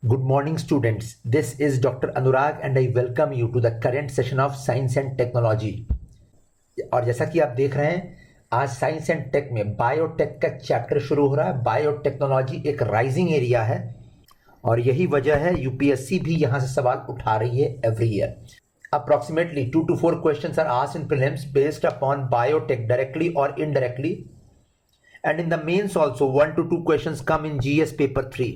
Good morning, students. This is Dr. Anurag and I welcome you to the current session of Science and Technology. और जैसा कि आप देख रहे हैं, आज साइंस एंड टेक में बायोटेक का चैप्टर शुरू हो रहा है। बायोटेक्नोलॉजी एक राइजिंग एरिया है और यही वजह है यूपीएससी भी यहाँ से सवाल उठा रही है every year. Approximately 2 to 4 questions are asked in prelims based upon biotech directly or indirectly, and in the mains also 1 to 2 questions come in GS paper 3.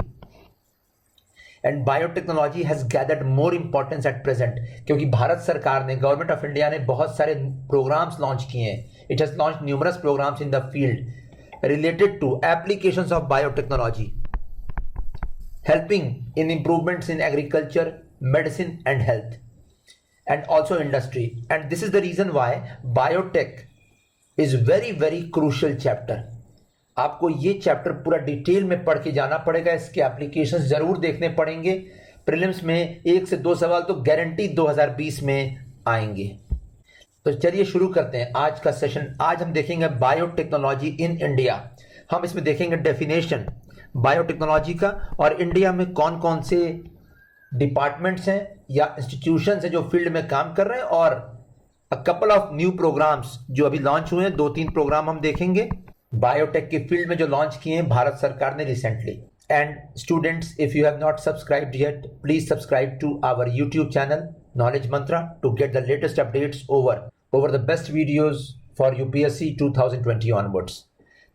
And biotechnology has gathered more importance at present, क्योंकि भारत सरकार ने, government of India ने बहुत सारे programmes launch किए हैं। It has launch numerous programmes in the field related to applications of biotechnology, helping in improvements in agriculture, medicine and health and also industry. And this is the reason why biotech is very very crucial chapter. आपको ये chapter पूरा detail में पढ़ के जाना पड़ेगा, इसके applications जरूर देखने पड़ेंगे। प्रीलिम्स में 1 से 2 सवाल तो गारंटी 2020 में आएंगे। तो चलिए शुरू करते हैं आज का सेशन। आज हम देखेंगे बायोटेक्नोलॉजी इन इंडिया। हम इसमें देखेंगे डेफिनेशन बायोटेक्नोलॉजी का और इंडिया में कौन कौन से डिपार्टमेंट्स हैं या इंस्टीट्यूशंस हैं जो फील्ड में काम कर रहे हैं, और a couple of new programmes जो अभी लॉन्च हुए हैं। 2-3 प्रोग्राम हम देखेंगे बायोटेक के फील्ड में जो लॉन्च किए हैं भारत सरकार ने recently. And students, if you have not subscribed yet, please subscribe to our YouTube channel Knowledge Mantra to get the latest updates over the best videos for UPSC 2020 onwards.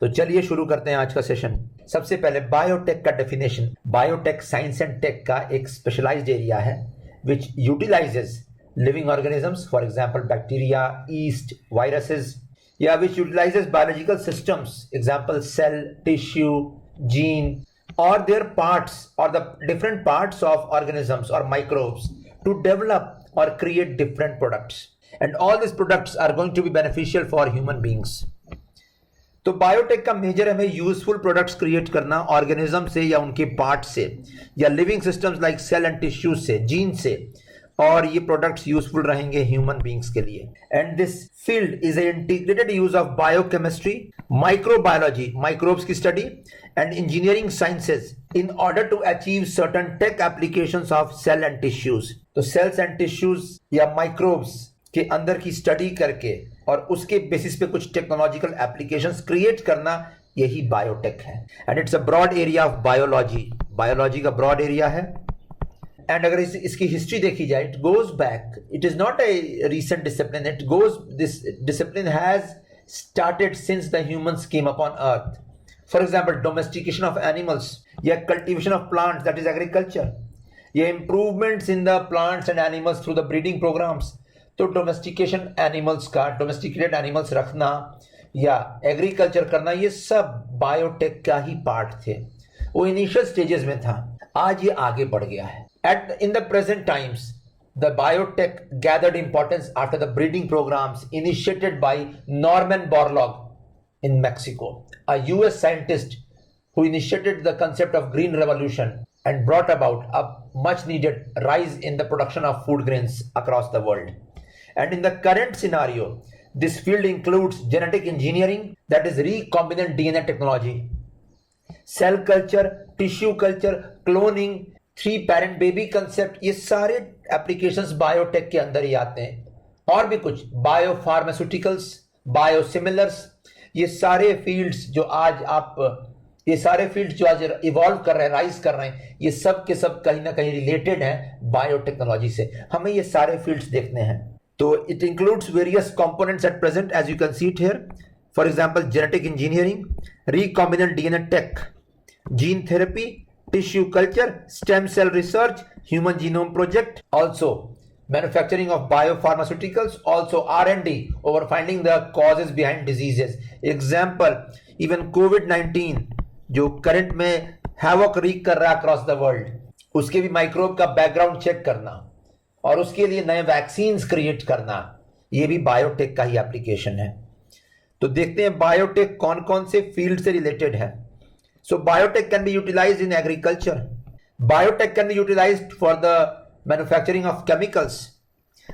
तो चलिए शुरू करते हैं आज का सेशन। सबसे पहले बायोटेक का definition. Biotech science and tech का एक स्पेशलाइज्ड एरिया है which utilizes living organisms, for example bacteria, yeast, viruses, which utilizes biological systems, example cell, tissue, gene, or their parts, or the different parts of organisms or microbes to develop or create different products. And all these products are going to be beneficial for human beings. तो biotech का major है हमें useful products create करना organism से या उनके part से, या living systems like cell and tissues से, जीन से, और ये प्रोडक्ट्स यूजफुल रहेंगे ह्यूमन बींग्स के लिए। And this field is integrated use of biochemistry, microbiology, microbes की study, and engineering sciences in order to achieve certain tech applications of cell and tissues. तो cells and tissues या microbes के अंदर की study करके और उसके बेसिस पे कुछ टेक्नोलॉजिकल एप्लीकेशंस क्रिएट करना, यही बायोटेक है। And it's a broad area of biology. Biology का ब्रॉड एरिया है। एंड अगर इसकी हिस्ट्री देखी जाए, it goes back, it is not a recent discipline, it goes, this discipline has started since the humans came upon earth. For example domestication of animals या cultivation of plants, that is agriculture, या improvements in the plants and animals through the breeding programs. तो domestication animals का, domesticated animals रखना या agriculture करना, ये सब biotech का ही पार्ट थे। वो इनिशियल स्टेजेस में था, आज ये आगे बढ़ गया है। In the present times, the biotech gathered importance after the breeding programs initiated by Norman Borlaug in Mexico, a US scientist who initiated the concept of green revolution and brought about a much needed rise in the production of food grains across the world. And in the current scenario, this field includes genetic engineering, that is recombinant DNA technology, cell culture, tissue culture, cloning, 3 parent baby concept, ये सारे applications biotech के अंदर ही आते हैं। और भी कुछ bio pharmaceuticals, biosimilars, ये सारे फील्ड्स जो आज इवॉल्व कर रहे हैं, राइज कर रहे हैं, ये सब के सब कहीं ना कहीं रिलेटेड हैं बायोटेक्नोलॉजी से। हमें ये सारे फील्ड्स देखने हैं। तो it includes various components at present, as you can see it here. For example genetic engineering, recombinant DNA tech, gene therapy, tissue culture, stem cell research, human genome project, also manufacturing of biopharmaceuticals, also R&D over finding the causes behind diseases. Example, even COVID-19 जो current में havoc rig कर रहा है across the world, उसके भी microbe का background check करना और उसके लिए नए वैक्सीन्स क्रिएट करना, ये भी बायोटेक का ही एप्लीकेशन है। तो देखते हैं बायोटेक कौन कौन से फील्ड से रिलेटेड है। So biotech can be utilized in agriculture. Biotech can be utilized for the manufacturing of chemicals.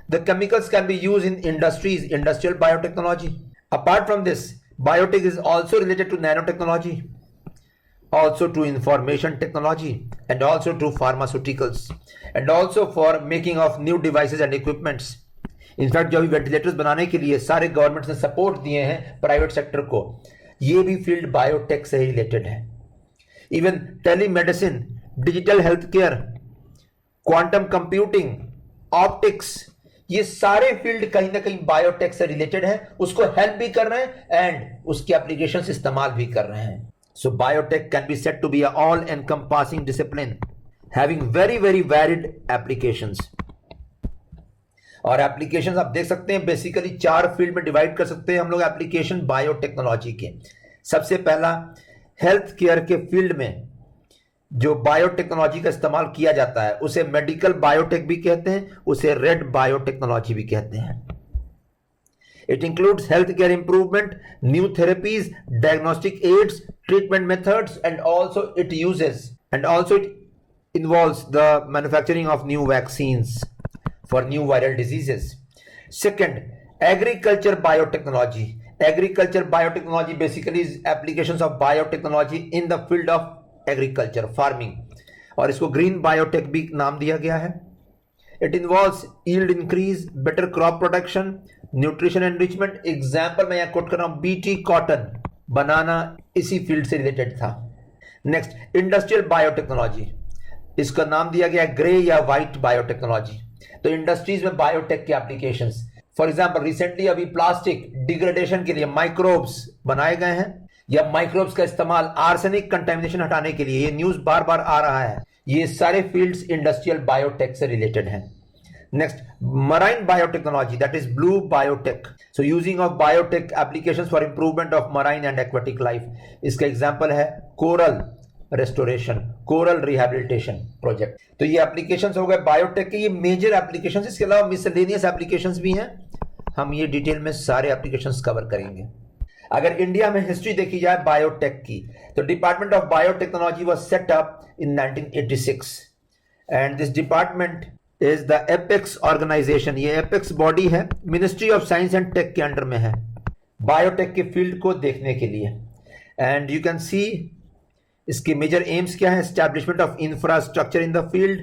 The chemicals can be used in industries, industrial biotechnology. Apart from this, biotech is also related to nanotechnology, also to information technology, and also to pharmaceuticals and also for making of new devices and equipments. In fact जो अभी ventilators बनाने के लिए सारे governments ने support दिए हैं private sector को, ये भी फील्ड बायोटेक से ही रिलेटेड है. Even telemedicine, digital health care, quantum computing, optics, ये सारे फील्ड कहीं ना कहीं बायोटेक से रिलेटेड है, उसको हेल्प भी कर रहे हैं एंड उसके एप्लीकेशंस इस्तेमाल भी कर रहे हैं. So biotech can be said to be a all encompassing discipline having very very varied applications. और एप्लीकेशंस आप देख सकते हैं बेसिकली 4 फील्ड में डिवाइड कर सकते हैं हम लोग एप्लीकेशन बायोटेक्नोलॉजी के. सबसे पहला हेल्थ केयर के फील्ड में जो बायोटेक्नोलॉजी का इस्तेमाल किया जाता है उसे मेडिकल बायोटेक भी कहते हैं, उसे रेड बायोटेक्नोलॉजी भी कहते हैं. It includes health care improvement, new therapies, diagnostic aids, treatment methods and also it involves the manufacturing of new vaccines for new viral diseases. Second, agriculture biotechnology. Agriculture biotechnology basically is applications of biotechnology in the field of agriculture, farming, और इसको green biotech भी नाम दिया गया है. It involves yield increase, better crop production, nutrition enrichment. Example मैं यहाँ coat कर रहा हूँ, BT cotton, बनाना इसी फील्ड से रिलेटेड था. नेक्स्ट, इंडस्ट्रियल बायोटेक्नोलॉजी, इसका नाम दिया गया ग्रे या व्हाइट बायोटेक्नोलॉजी. तो इंडस्ट्रीज में बायोटेक के एप्लीकेशंस, फॉर एग्जांपल रिसेंटली अभी प्लास्टिक डिग्रेडेशन के लिए माइक्रोब्स बनाए गए हैं, या माइक्रोब्स का इस्तेमाल आर्सेनिक कंटेमिनेशन हटाने के लिए, ये न्यूज बार बार आ रहा है. ये सारे फील्ड्स इंडस्ट्रियल बायोटेक से रिलेटेड हैं. Next, marine biotechnology, that is blue biotech. So using of biotech applications for improvement of marine and aquatic life. इसका एग्जांपल है coral restoration, coral rehabilitation project. तो ये एप्लीकेशंस हो गए बायोटेक के, ये मेजर एप्लीकेशंस. इसके अलावा मिसलेनियस एप्लीकेशंस भी हैं, हम ये डिटेल में सारे एप्लीकेशंस कवर करेंगे. अगर इंडिया में हिस्ट्री देखी जाए बायोटेक की, तो department of biotechnology was set up in 1986 and this department is the apex organisation. ये एपेक्स बॉडी है, ministry of science and tech के अंडर में है, बायोटेक के फील्ड को देखने के लिए. एंड यू कैन सी इसके मेजर एम्स क्या है. Establishment of infrastructure in the field,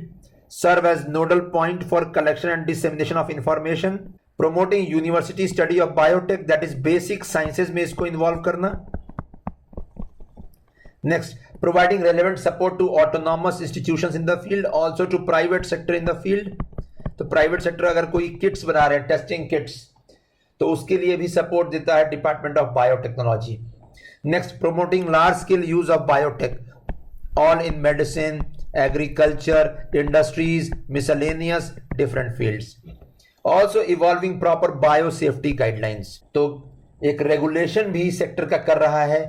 serve as nodal point for collection and dissemination of information, promoting university study of biotech, that is basic sciences में इसको involve करना. Next, providing relevant support to autonomous institutions in the field, also to private sector in the field. तो private sector अगर कोई kits बना रहे हैं, testing kits, तो उसके लिए भी सपोर्ट देता है department of biotechnology. Next, promoting large scale use of biotech all in medicine, agriculture, industries, miscellaneous different fields. Also evolving proper biosafety guidelines. तो एक रेगुलेशन भी सेक्टर का कर रहा है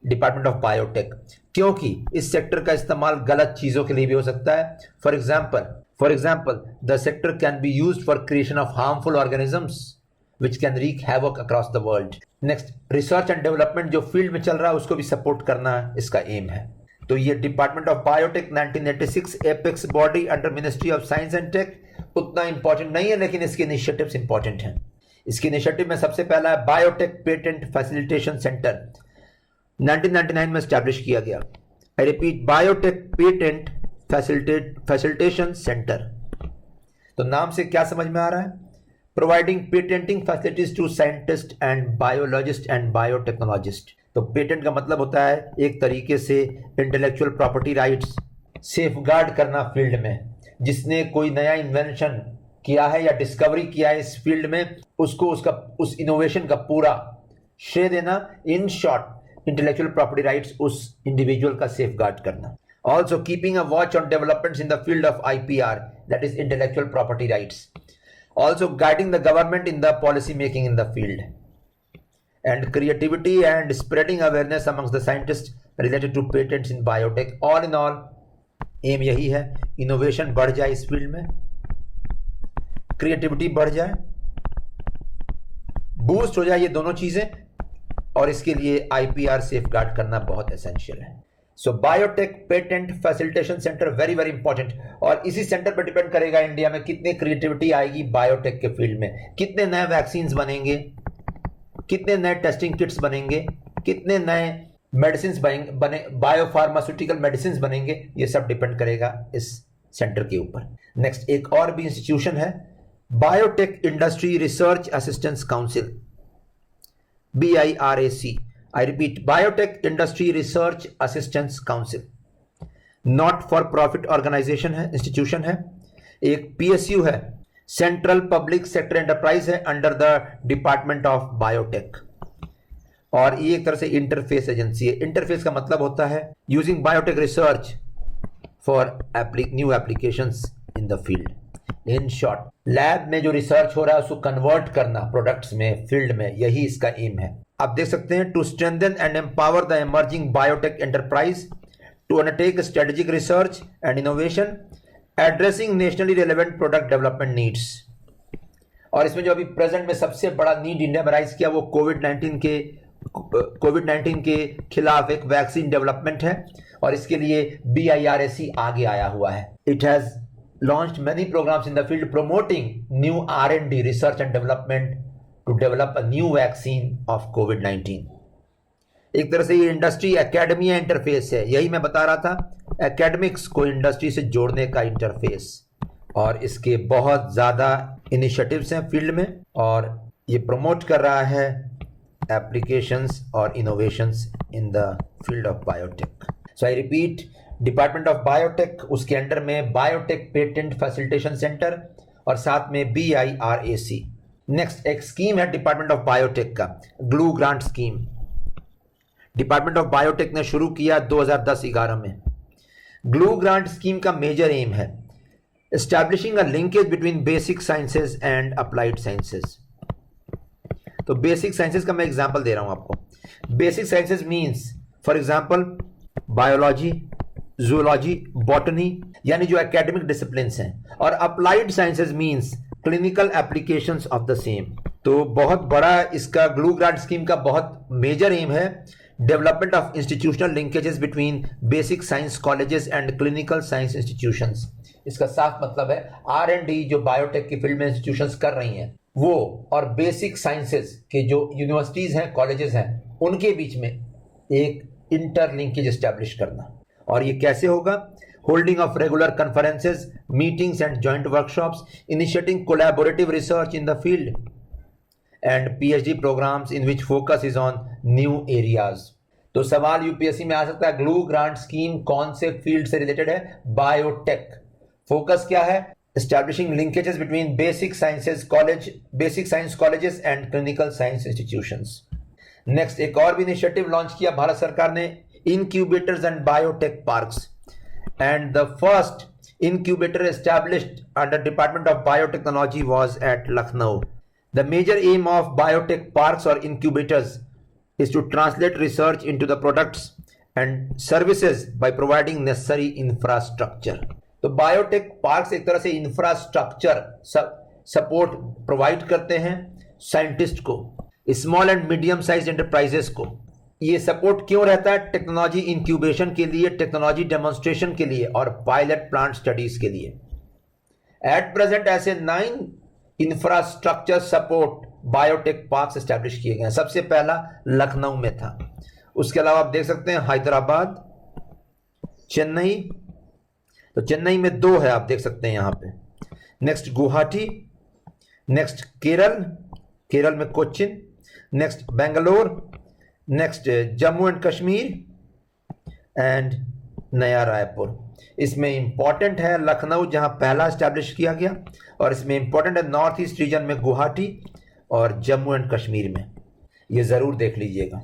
डिपार्टमेंट ऑफ बायोटेक, क्योंकि इस सेक्टर का इस्तेमाल गलत चीजों के लिए भी हो सकता है. For example the sector can be used for creation of harmful organisms which can wreak havoc across the world. Next, research and development जो फील्ड में चल रहा है उसको भी सपोर्ट करना इसका एम है. तो ये department of biotech 1986 apex body under ministry of science and tech उतना इंपॉर्टेंट नहीं है, लेकिन इसके इनिशिएटिव्स इंपॉर्टेंट हैं. इसके इनिशिएटिव में सबसे पहला है बायोटेक पेटेंट फैसिलिटेशन सेंटर, 1999 में स्टैब्लिश किया गया. आई repeat, biotech patent facilitation centre. तो नाम से क्या समझ में आ रहा है? Providing patenting facilities to scientists and biologists and biotechnologists. तो पेटेंट का मतलब होता है एक तरीके से intellectual property rights safe guard करना फील्ड में. जिसने कोई नया इन्वेंशन किया है या डिस्कवरी किया है इस फील्ड में, उसको उस इनोवेशन का पूरा श्रेय देना. In short, intellectual property rights उस इंडिविजुअल का सेफ गार्ड करना. Also keeping a watch on developments in the field of IPR, that is intellectual property rights. Also guiding the government in the policy making in the field, and creativity and spreading awareness amongst the scientists related to patents in biotech. All in all, aim यही है, innovation बढ़ जाए इस field में, creativity बढ़ जाए, boost हो जाए ये दोनों चीजें, और इसके लिए IPR सेफगार्ड करना बहुत एसेंशियल है. So biotech patent facilitation centre very very important. और इसी सेंटर पर डिपेंड करेगा इंडिया में कितनी क्रिएटिविटी आएगी बायोटेक के फील्ड में, कितने नए वैक्सीन्स बनेंगे, कितने नए टेस्टिंग किट्स बनेंगे, कितने नए मेडिसिन बने, बायोफार्मास्यूटिकल मेडिसिन बनेंगे, ये सब डिपेंड करेगा इस सेंटर के ऊपर। नेक्स्ट एक और भी इंस्टीट्यूशन है, biotech industry research assistance council, BIRAC। I repeat, biotech industry research assistance council, not for profit organisation है, इंस्टीट्यूशन है। एक PSU है, सेंट्रल पब्लिक सेक्टर एंटरप्राइज है under the department of biotech, और ये एक तरह से इंटरफेस एजेंसी है। इंटरफेस का मतलब होता है using biotech research for new applications in the field. In short, lab में जो रिसर्च हो रहा है उसको कन्वर्ट करना प्रोडक्ट्स में, फील्ड में, यही इसका एम है। आप देख सकते हैं, to strengthen and empower the emerging biotech enterprise to undertake strategic research and innovation addressing nationally relevant product development needs. और इसमें जो अभी प्रेजेंट में सबसे बड़ा नीड इंडिया में राइज किया वो कोविड-19 के खिलाफ एक वैक्सीन डेवलपमेंट है, और इसके लिए BIRAC आगे आया हुआ है। It has launched many programs in the field promoting new R&D, research and development, to develop a new vaccine of COVID-19। एक तरह से ये इंडस्ट्री एकेडमिया इंटरफेस है, यही मैं बता रहा था, एकेडमिक्स को इंडस्ट्री से जोड़ने का इंटरफेस। और इसके बहुत ज़्यादा इनिशिएटिव्स हैं फील्ड में, और ये प्रमोट कर रहा है एप्लीकेशंस और innovations in the field of biotech. So I repeat, department of biotech, उसके अंडर में बायोटेक पेटेंट फैसिलिटेशन सेंटर, और साथ में BIRAC। नेक्स्ट एक स्कीम है डिपार्टमेंट ऑफ बायोटेक का, glue grant scheme. Department of biotech ने शुरू किया 2010-11 में। ग्लू ग्रांट स्कीम का मेजर एम है establishing a linkage between basic sciences and applied sciences. तो बेसिक साइंसेज का मैं एग्जांपल दे रहा हूं आपको। Basic sciences means for example biology, zoology, botany, यानी जो एकेडमिक डिसिप्लिन्स हैं, और applied sciences means clinical applications of the same. तो बहुत बड़ा इसका ग्लू ग्रांट स्कीम का बहुत मेजर एम है development of institutional linkages between basic science colleges and clinical science institutions. इसका साफ मतलब है R&D जो बायोटेक की फील्ड में इंस्टीट्यूशंस कर रही हैं वो, और बेसिक साइंसेज के जो यूनिवर्सिटीज हैं, कॉलेजेस हैं, उनके बीच में एक इंटरलिंकेज एस्टैब्लिश करना। और ये कैसे होगा? Holding of regular conferences, meetings and joint workshops, initiating collaborative research in the field and PhD programmes in which focus is on new areas. तो सवाल UPSC में आ सकता है, ग्लू ग्रांट स्कीम कौन से फील्ड से रिलेटेड है? बायोटेक। फोकस क्या है? Establishing linkages between basic science colleges and clinical science institutions. Next एक और भी इनिशिएटिव लॉन्च किया भारत सरकार ने, incubators and biotech parks, and the first incubator established under Department of Biotechnology was at Lucknow. The major aim of biotech parks or incubators is to translate research into the products and services by providing necessary infrastructure. तो biotech parks एक तरह से infrastructure support provide करते हैं scientist को, small and medium size enterprises को। ये support क्यों रहता है? टेक्नोलॉजी इंक्यूबेशन के लिए, टेक्नोलॉजी डेमोन्स्ट्रेशन के लिए, और पायलट प्लांट स्टडीज के लिए। एट प्रेजेंट ऐसे 9 infrastructure support biotech parks establish किए गए हैं। सबसे पहला लखनऊ में था, उसके अलावा आप देख सकते हैं हैदराबाद, चेन्नई, तो चेन्नई में 2 है, आप देख सकते हैं यहां पे। नेक्स्ट गुवाहाटी, नेक्स्ट केरल में Cochin, next Bangalore, next Jammu and Kashmir and नया रायपुर। इसमें इंपॉर्टेंट है लखनऊ जहां पहला एस्टैब्लिश किया गया, और इसमें इंपॉर्टेंट है नॉर्थ ईस्ट रीजन में गुवाहाटी और जम्मू एंड कश्मीर में, ये जरूर देख लीजिएगा।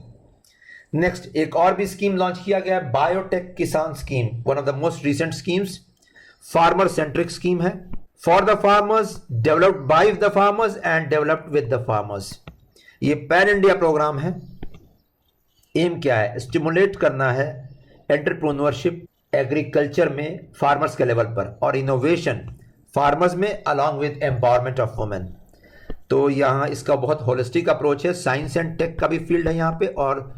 नेक्स्ट एक और भी स्कीम लॉन्च किया गया है, biotech Kisan scheme, one of the most recent schemes, farmer centric scheme है, for the farmers, developed by the farmers and developed with the farmers. ये पैन इंडिया प्रोग्राम है। एम क्या है? स्टिमुलेट करना है एंटरप्रेन्योरशिप एग्रीकल्चर में फार्मर्स के level पर, और इनोवेशन फार्मर्स में along with empowerment of women. तो यहाँ इसका बहुत होलिस्टिक अप्रोच है, साइंस एंड टेक का भी फील्ड है यहाँ पे, और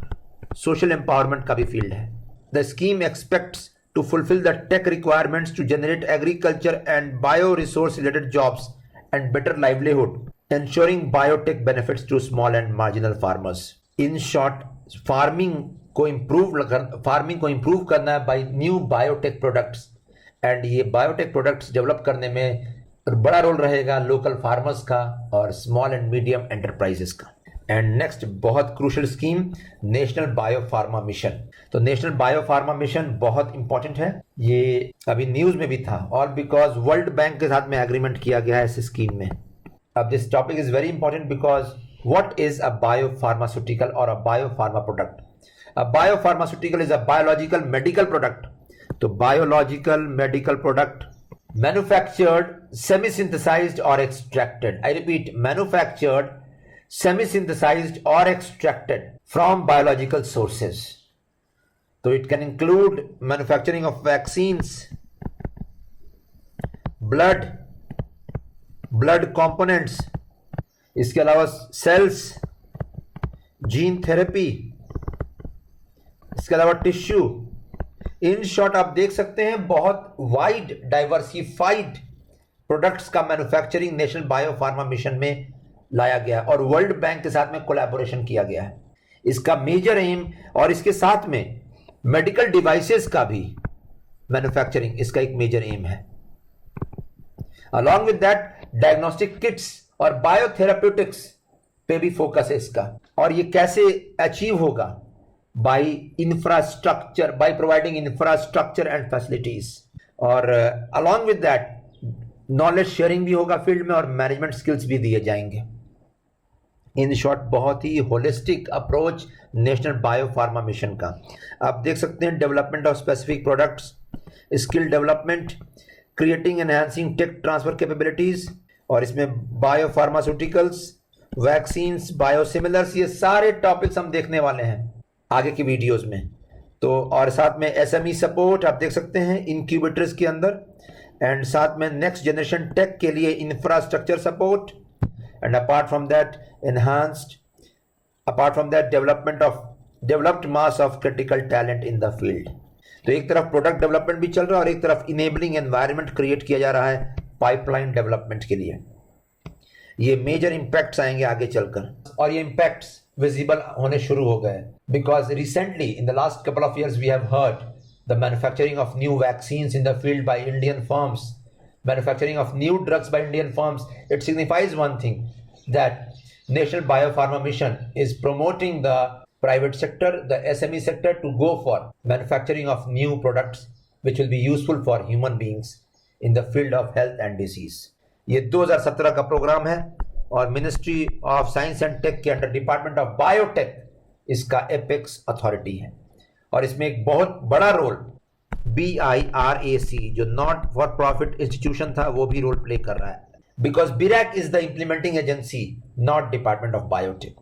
सोशल एम्पावरमेंट का भी फील्ड है। The scheme expects to fulfil the tech requirements to generate agriculture and bio resource related jobs and better livelihood, ensuring biotech benefits to small and marginal farmers. In short, farming को farming को improve करना है by new biotech products, and ये biotech products develop करने में बड़ा role रहेगा local farmers का और स्मॉल एंड मीडियम एंटरप्राइजेस का। एंड नेक्स्ट बहुत crucial scheme, national bio pharma mission. तो नेशनल बायो फार्मा मिशन बहुत इंपॉर्टेंट है, ये अभी न्यूज में भी था, और बिकॉज वर्ल्ड बैंक के साथ में एग्रीमेंट किया गया है इस स्कीम में। अब this topic is very important because what is a bio pharmaceutical और a bio pharma product? A bio pharmaceutical is a biological medical product. तो biological medical product manufactured, semi-synthesized or extracted. I repeat, manufactured, semi-synthesized or extracted from biological sources. So it can include manufacturing of vaccines, blood components, इसके अलावा cells, gene therapy, इसके अलावा tissue. In short आप देख सकते हैं बहुत wide diversified products का manufacturing national bio pharma mission में लाया गया और वर्ल्ड बैंक के साथ में कोलैबोरेशन किया गया है। इसका मेजर एम, और इसके साथ में मेडिकल डिवाइसेस का भी मैन्युफैक्चरिंग इसका एक मेजर एम है। Along with that diagnostic kits और बायोथेराप्यूटिक्स पे भी फोकस है इसका। और ये कैसे अचीव होगा? by providing infrastructure and facilities, और along with that knowledge sharing भी होगा फील्ड में और मैनेजमेंट स्किल्स भी दिए जाएंगे। इन शॉर्ट बहुत ही holistic approach national bio pharma mission का। आप देख सकते हैं development of specific products, skill development, creating enhancing tech transfer capabilities, और इसमें बायो फार्मास्यूटिकल्स, वैक्सीन्स, बायोसिमिलर्स, ये सारे टॉपिक्स हम देखने वाले हैं आगे की वीडियोस में। तो और साथ में एसएमई सपोर्ट आप देख सकते हैं इंक्यूबेटर्स के अंदर, एंड साथ में नेक्स्ट जनरेशन टेक के लिए infrastructure support, and apart from that developed mass of critical talent in the field. तो एक तरफ प्रोडक्ट डेवलपमेंट भी चल रहा है और एक तरफ इनेबलिंग एनवायरनमेंट क्रिएट किया जा रहा है पाइपलाइन डेवलपमेंट के लिए। ये मेजर इंपैक्ट्स आएंगे आगे चलकर, और ये इंपैक्ट्स विजिबल होने शुरू हो गए because recently in the last couple of years we have heard the manufacturing of new vaccines in the field by Indian firms, manufacturing of new drugs by Indian firms. It signifies one thing, that national bio pharma mission is promoting the private sector, the SME sector, to go for manufacturing of new products which will be useful for human beings in the field of health and disease. ये 2017 का programme है और ministry of science and tech के under department of biotech इसका apex authority है, और इसमें एक बहुत बड़ा रोल BIRAC जो नॉट फॉर प्रॉफिट इंस्टीट्यूशन था वो भी रोल प्ले कर रहा है, because BIRAC is the implementing agency, not department of biotech.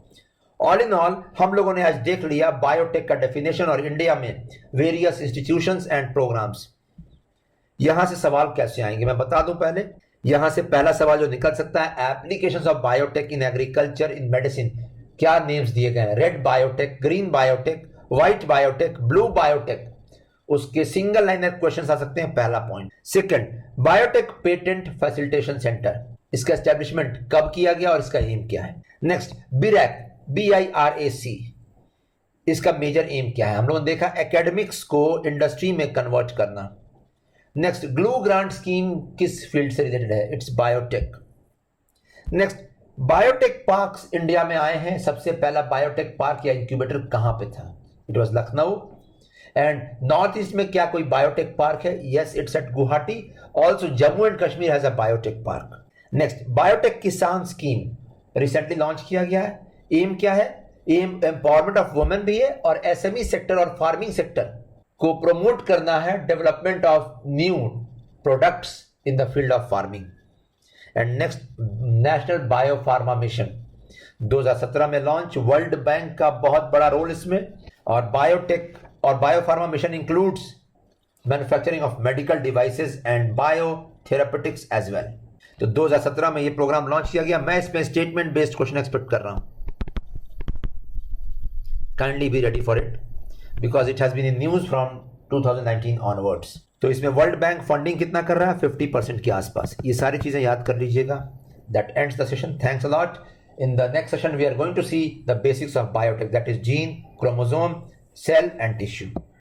All in all हम लोगों ने आज देख लिया बायोटेक का डेफिनेशन और इंडिया में वेरियस इंस्टीट्यूशंस एंड प्रोग्राम्स। यहां से सवाल कैसे आएंगे मैं बता दूं। पहले यहां से पहला सवाल जो निकल सकता है, applications of biotech in agriculture, in medicine, क्या नेम्स दिए गए हैं? Red biotech, green biotech, white biotech, blue biotech. उसके सिंगल लाइनर क्वेश्चन आ सकते हैं, पहला point. Second, biotech patent facilitation centre, इसका एस्टेब्लिशमेंट कब किया गया और इसका एम क्या है? नेक्स्ट, BIRAC, BIRAC, इसका मेजर एम क्या है? हम लोगों ने देखा एकेडमिक्स को इंडस्ट्री में कन्वर्ट करना। नेक्स्ट, ग्लू ग्रांट स्कीम किस फील्ड से रिलेटेड है? It's biotech. Next, biotech parks India में आए हैं। सबसे पहला बायोटेक पार्क या इंक्यूबेटर कहां पे था? It was Lucknow. And north east में क्या कोई बायोटेक पार्क है? Yes, it's at Guwahati. Also Jammu and Kashmir has a biotech park. Next, biotech Kisan scheme recently launch किया गया है। एम क्या है? एम एम्पावरमेंट ऑफ वुमेन भी है और एसएमई सेक्टर और फार्मिंग सेक्टर को प्रमोट करना है, development of new products in the field of farming. And next, national bio pharma mission 2017 में लॉन्च। वर्ल्ड बैंक का बहुत बड़ा रोल इसमें, और बायोटेक और bio pharma mission includes manufacturing of medical devices and biotherapeutics as well. तो 2017 में ये प्रोग्राम लॉन्च किया गया। मैं इसमें स्टेटमेंट बेस्ड क्वेश्चन एक्सपेक्ट कर रहा हूं। Kindly be ready for it because it has been in news from 2019 onwards. तो इसमें वर्ल्ड बैंक फंडिंग कितना कर रहा है? 50% के आसपास। ये सारी चीजें याद कर लीजिएगा। That ends the session. Thanks a lot. In the next session we are going to see the basics of biotech, that is gene, chromosome, cell and tissue.